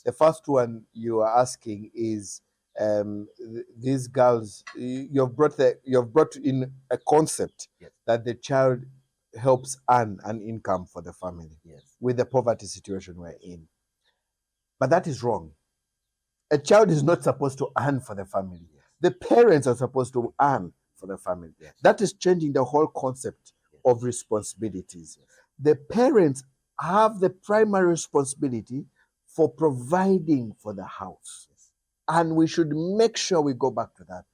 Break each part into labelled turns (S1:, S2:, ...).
S1: The first one you are asking is these girls. You've brought in a concept that the child helps earn an income for the family with the poverty situation we're in. But that is wrong. A child is not supposed to earn for the family. The parents are supposed to earn for the family. That is changing the whole concept of responsibilities. The parents have the primary responsibility for providing for the house. And we should make sure we go back to that.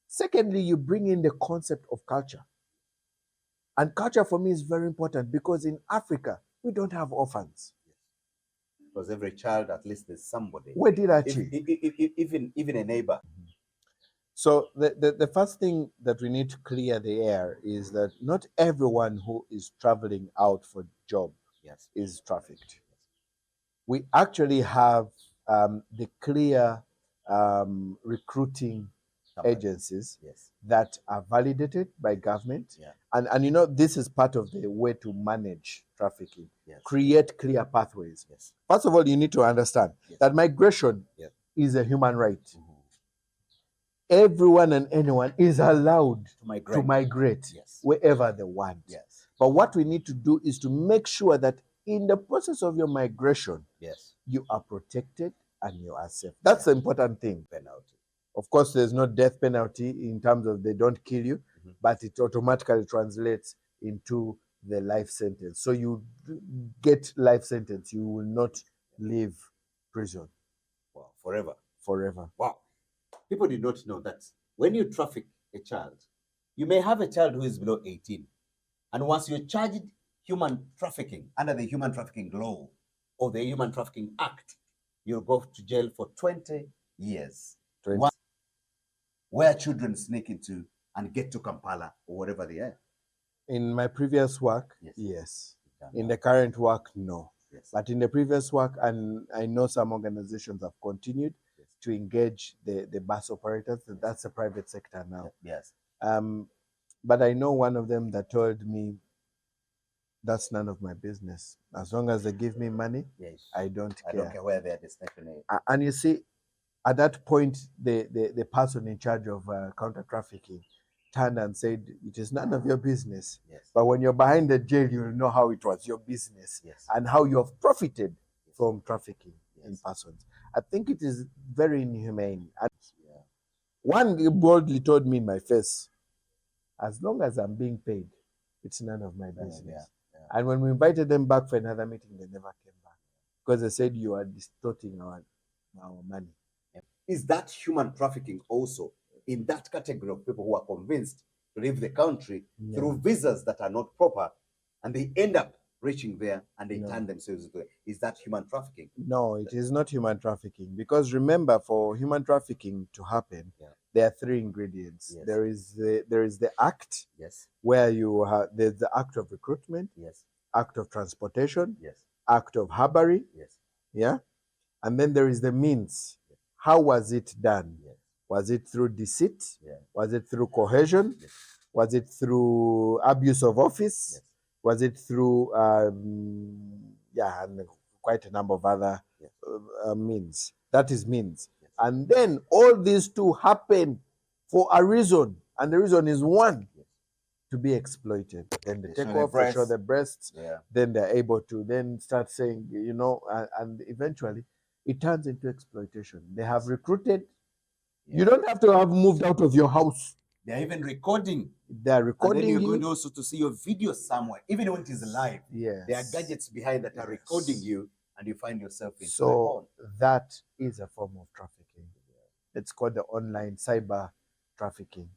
S1: Secondly, you bring in the concept of culture. And culture for me is very important because in Africa, we don't have orphans.
S2: Because every child, at least there's somebody.
S1: Where did I achieve?
S2: Even a neighbor.
S1: So the first thing that we need to clear the air is that not everyone who is traveling out for job is trafficked. We actually have the clear recruiting agencies that are validated by government. And you know, this is part of the way to manage trafficking. Create clear pathways. First of all, you need to understand that migration is a human right. Everyone and anyone is allowed to migrate wherever they want. But what we need to do is to make sure that in the process of your migration, you are protected and you are safe. That's the important thing.
S2: Penalty.
S1: Of course, there's no death penalty in terms of they don't kill you, but it automatically translates into the life sentence. So you get life sentence. You will not leave prison.
S2: Wow, forever.
S1: Forever.
S2: Wow. People did not know that when you traffic a child, you may have a child who is below 18. And once you're charged human trafficking under the Human Trafficking Law or the Human Trafficking Act, you'll go to jail for 20 years.
S1: 20.
S2: Where children sneak into and get to Kampala or wherever they are.
S1: In my previous work, yes. In the current work, no. But in the previous work, and I know some organizations have continued to engage the bus operators. That's the private sector now. But I know one of them that told me, that's none of my business. As long as they give me money, I don't care.
S2: I don't care where their destination is.
S1: And you see, at that point, the person in charge of counter trafficking turned and said, it is none of your business. But when you're behind the jail, you'll know how it was your business and how you have profited from trafficking in persons. I think it is very inhumane. And one boldly told me in my face, as long as I'm being paid, it's none of my business. And when we invited them back for another meeting, they never came back because they said you are distorting our money.
S2: Is that human trafficking also in that category of people who are convinced to leave the country through visas that are not proper, and they end up reaching there and they turn themselves into it? Is that human trafficking?
S1: No, it is not human trafficking, because remember, for human trafficking to happen, there are three ingredients. There is the act, where you have there's the act of recruitment, act of transportation, act of harboring, and then there is the means. How was it done? Was it through deceit? Was it through coercion? Was it through abuse of office? Was it through and quite a number of other means? That is means. And then all these two happen for a reason, and the reason is one, to be exploited. Then they take off, they show the breasts, then they're able to then start saying, you know, and eventually it turns into exploitation. They have recruited. You don't have to have moved out of your house.
S2: They're even recording.
S1: They're recording.
S2: And then you're going also to see your video somewhere, even when it is live.
S1: Yes.
S2: There are gadgets behind that are recording you, and you find yourself in.
S1: So that is a form of trafficking. It's called the online cyber trafficking,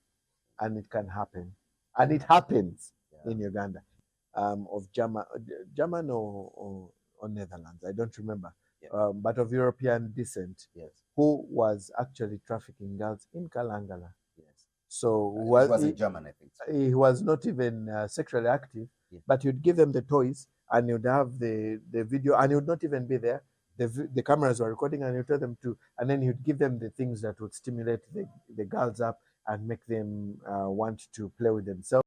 S1: and it can happen, and it happens in Uganda, of German or Netherlands. I don't remember. But of European descent, who was actually trafficking girls in Kalangala. So
S2: he was a German, I think.
S1: He was not even sexually active, but you'd give them the toys, and you'd have the video, and he would not even be there. The cameras were recording, and you tell them to, and then you'd give them the things that would stimulate the girls up and make them want to play with themselves.